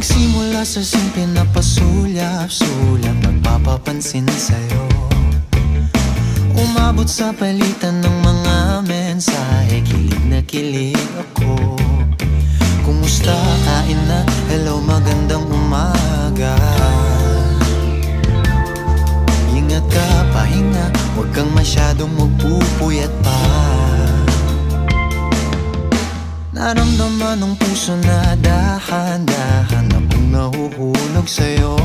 Nagsimula sa simple na pasulyap-sulyap, nagpapapansin sa'yo. Umabot sa palitan ng mga mensahe, kilig na kilig ako. Kumusta, kain na, hello, magandang umaga. Ingat ka, pahinga, huwag kang masyadong magpupuyat pa. Naramdaman ng puso na dahan-dahan na pang nahuhulog sa'yo.